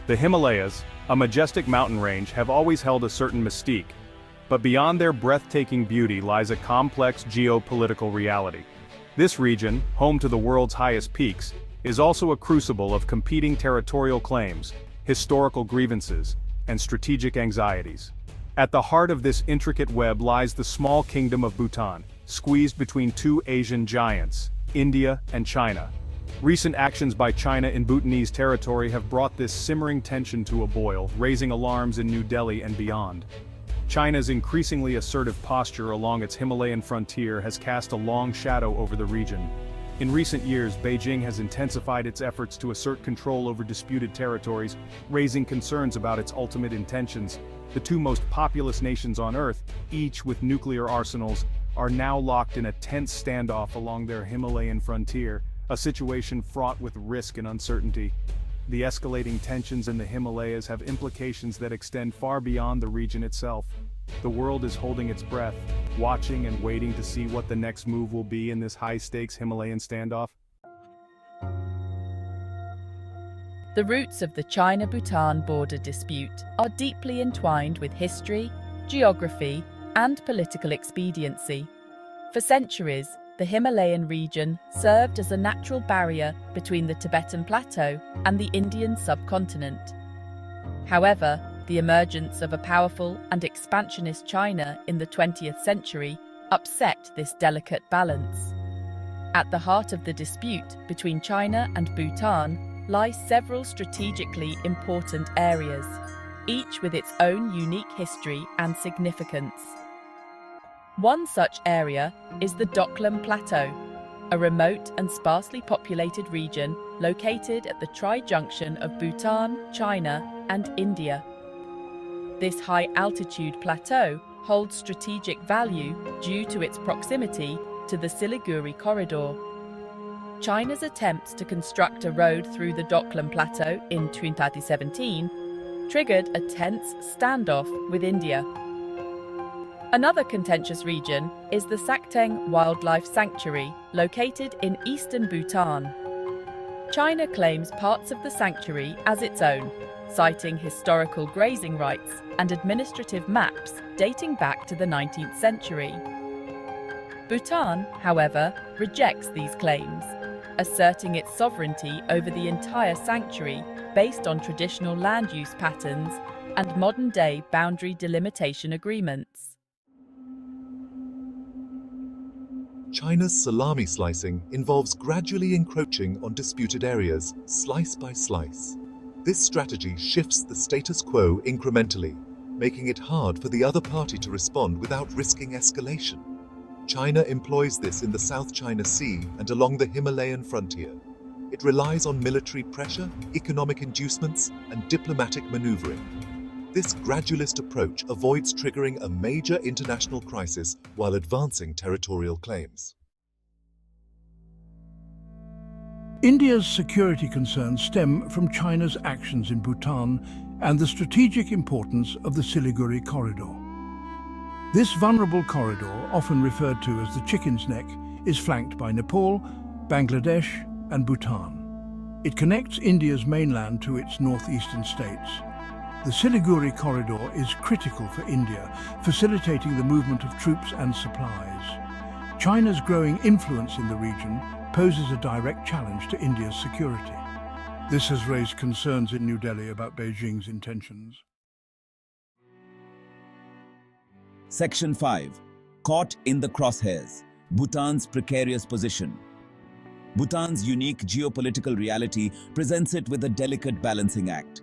The Himalayas, a majestic mountain range, have always held a certain mystique. But beyond their breathtaking beauty lies a complex geopolitical reality. This region, home to the world's highest peaks, is also a crucible of competing territorial claims, historical grievances, and strategic anxieties. At the heart of this intricate web lies the small kingdom of Bhutan, squeezed between two Asian giants, India and China. Recent actions by China in Bhutanese territory have brought this simmering tension to a boil, raising alarms in New Delhi and beyond. China's increasingly assertive posture along its Himalayan frontier has cast a long shadow over the region. In recent years, Beijing has intensified its efforts to assert control over disputed territories, raising concerns about its ultimate intentions. The two most populous nations on Earth, each with nuclear arsenals, are now locked in a tense standoff along their Himalayan frontier, a situation fraught with risk and uncertainty. The escalating tensions in the Himalayas have implications that extend far beyond the region itself. The world is holding its breath, watching and waiting to see what the next move will be in this high-stakes Himalayan standoff. The roots of the China-Bhutan border dispute are deeply entwined with history, geography, and political expediency. For centuries, the Himalayan region served as a natural barrier between the Tibetan Plateau and the Indian subcontinent. However, the emergence of a powerful and expansionist China in the 20th century upset this delicate balance. At the heart of the dispute between China and Bhutan lie several strategically important areas, each with its own unique history and significance. One such area is the Doklam Plateau, a remote and sparsely populated region located at the tri-junction of Bhutan, China, and India. This high-altitude plateau holds strategic value due to its proximity to the Siliguri Corridor. China's attempts to construct a road through the Doklam Plateau in 2017 triggered a tense standoff with India. Another contentious region is the Sakteng Wildlife Sanctuary, located in eastern Bhutan. China claims parts of the sanctuary as its own, citing historical grazing rights and administrative maps dating back to the 19th century. Bhutan, however, rejects these claims, asserting its sovereignty over the entire sanctuary based on traditional land use patterns and modern-day boundary delimitation agreements. China's salami slicing involves gradually encroaching on disputed areas, slice by slice. This strategy shifts the status quo incrementally, making it hard for the other party to respond without risking escalation. China employs this in the South China Sea and along the Himalayan frontier. It relies on military pressure, economic inducements, and diplomatic maneuvering. This gradualist approach avoids triggering a major international crisis while advancing territorial claims. India's security concerns stem from China's actions in Bhutan and the strategic importance of the Siliguri Corridor. This vulnerable corridor, often referred to as the Chicken's Neck, is flanked by Nepal, Bangladesh, and Bhutan. It connects India's mainland to its northeastern states. The Siliguri Corridor is critical for India, facilitating the movement of troops and supplies. China's growing influence in the region poses a direct challenge to India's security. This has raised concerns in New Delhi about Beijing's intentions. Section 5. Caught in the crosshairs. Bhutan's precarious position. Bhutan's unique geopolitical reality presents it with a delicate balancing act.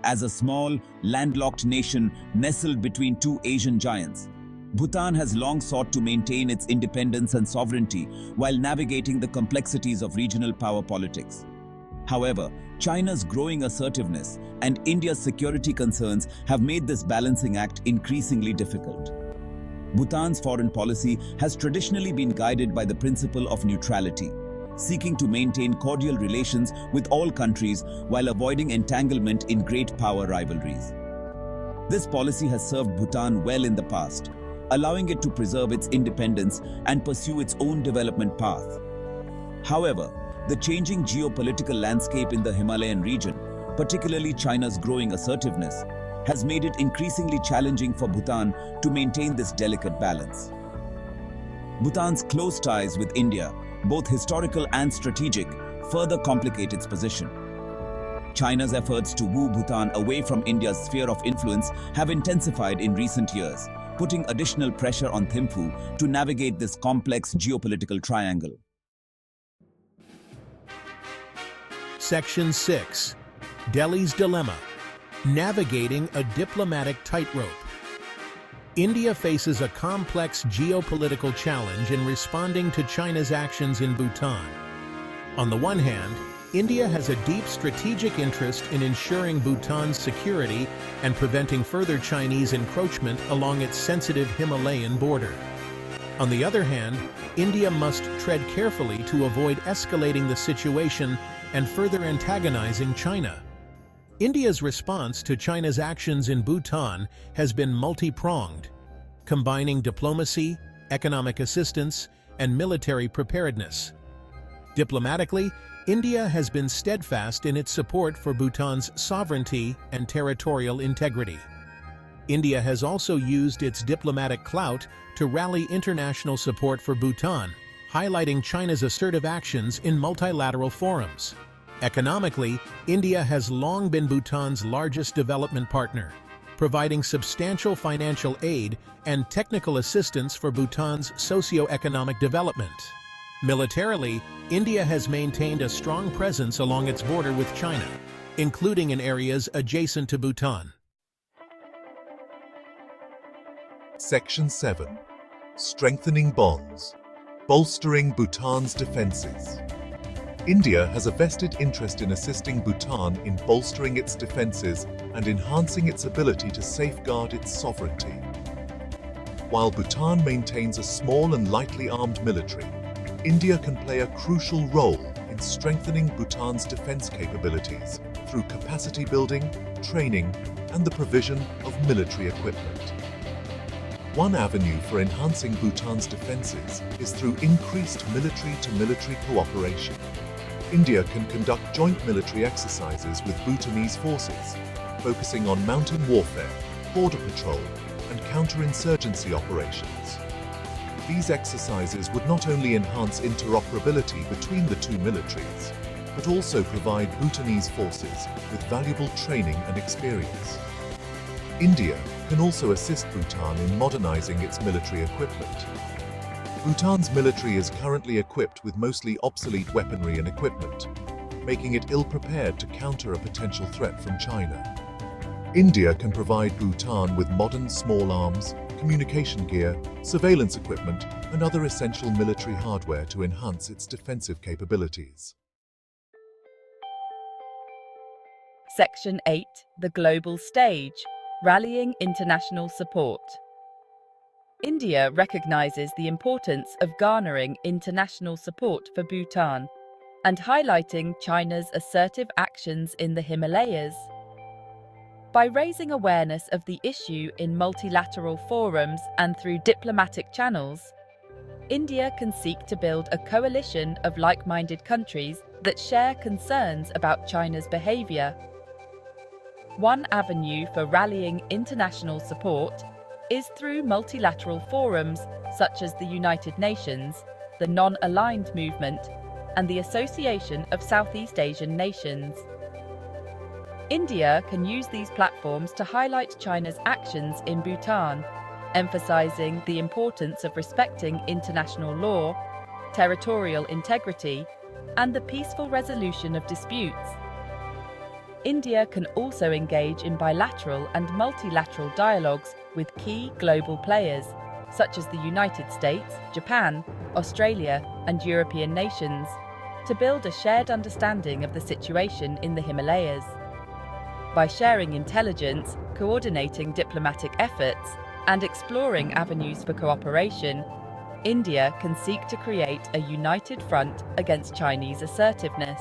As a small, landlocked nation nestled between two Asian giants, Bhutan has long sought to maintain its independence and sovereignty while navigating the complexities of regional power politics. However, China's growing assertiveness and India's security concerns have made this balancing act increasingly difficult. Bhutan's foreign policy has traditionally been guided by the principle of neutrality, seeking to maintain cordial relations with all countries while avoiding entanglement in great power rivalries. This policy has served Bhutan well in the past, allowing it to preserve its independence and pursue its own development path. However, the changing geopolitical landscape in the Himalayan region particularly China's growing assertiveness, has made it increasingly challenging for Bhutan to maintain this delicate balance. Bhutan's close ties with India, both historical and strategic, further complicate its position. China's efforts to woo Bhutan away from India's sphere of influence have intensified in recent years, putting additional pressure on Thimphu to navigate this complex geopolitical triangle. Section 6. Delhi's Dilemma: Navigating a Diplomatic Tightrope. India faces a complex geopolitical challenge in responding to China's actions in Bhutan. On the one hand, India has a deep strategic interest in ensuring Bhutan's security and preventing further Chinese encroachment along its sensitive Himalayan border. On the other hand, India must tread carefully to avoid escalating the situation and further antagonizing China. India's response to China's actions in Bhutan has been multi-pronged, combining diplomacy, economic assistance, and military preparedness. Diplomatically, India has been steadfast in its support for Bhutan's sovereignty and territorial integrity. India has also used its diplomatic clout to rally international support for Bhutan, highlighting China's assertive actions in multilateral forums. Economically, India has long been Bhutan's largest development partner, providing substantial financial aid and technical assistance for Bhutan's socio-economic development. Militarily, India has maintained a strong presence along its border with China, including in areas adjacent to Bhutan. Section 7. Strengthening bonds. Bolstering Bhutan's defenses. India has a vested interest in assisting Bhutan in bolstering its defenses and enhancing its ability to safeguard its sovereignty. While Bhutan maintains a small and lightly armed military, India can play a crucial role in strengthening Bhutan's defense capabilities through capacity building, training, and the provision of military equipment. One avenue for enhancing Bhutan's defenses is through increased military-to-military cooperation. India can conduct joint military exercises with Bhutanese forces, focusing on mountain warfare, border patrol, and counterinsurgency operations. These exercises would not only enhance interoperability between the two militaries, but also provide Bhutanese forces with valuable training and experience. India can also assist Bhutan in modernizing its military equipment. Bhutan's military is currently equipped with mostly obsolete weaponry and equipment, making it ill-prepared to counter a potential threat from China. India can provide Bhutan with modern small arms, communication gear, surveillance equipment, and other essential military hardware to enhance its defensive capabilities. Section 8. The Global Stage: Rallying International Support. India recognizes the importance of garnering international support for Bhutan and highlighting China's assertive actions in the Himalayas. By raising awareness of the issue in multilateral forums and through diplomatic channels, India can seek to build a coalition of like-minded countries that share concerns about China's behavior. One avenue for rallying international support is through multilateral forums such as the United Nations, the Non-Aligned Movement, and the Association of Southeast Asian Nations. India can use these platforms to highlight China's actions in Bhutan, emphasizing the importance of respecting international law, territorial integrity, and the peaceful resolution of disputes. India can also engage in bilateral and multilateral dialogues with key global players, such as the United States, Japan, Australia, and European nations, to build a shared understanding of the situation in the Himalayas. By sharing intelligence, coordinating diplomatic efforts, and exploring avenues for cooperation, India can seek to create a united front against Chinese assertiveness.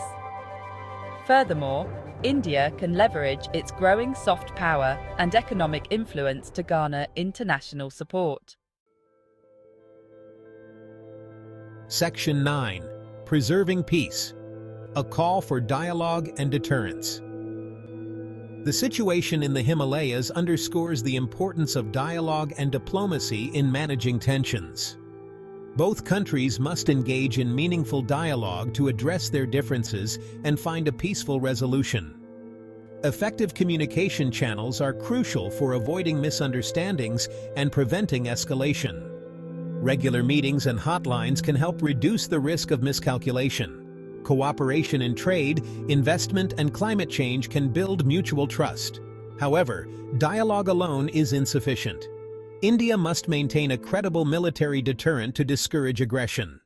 Furthermore, India can leverage its growing soft power and economic influence to garner international support. Section 9. Preserving Peace: A Call for Dialogue and Deterrence. The situation in the Himalayas underscores the importance of dialogue and diplomacy in managing tensions. Both countries must engage in meaningful dialogue to address their differences and find a peaceful resolution. Effective communication channels are crucial for avoiding misunderstandings and preventing escalation. Regular meetings and hotlines can help reduce the risk of miscalculation. Cooperation in trade, investment, and climate change can build mutual trust. However, dialogue alone is insufficient. India must maintain a credible military deterrent to discourage aggression.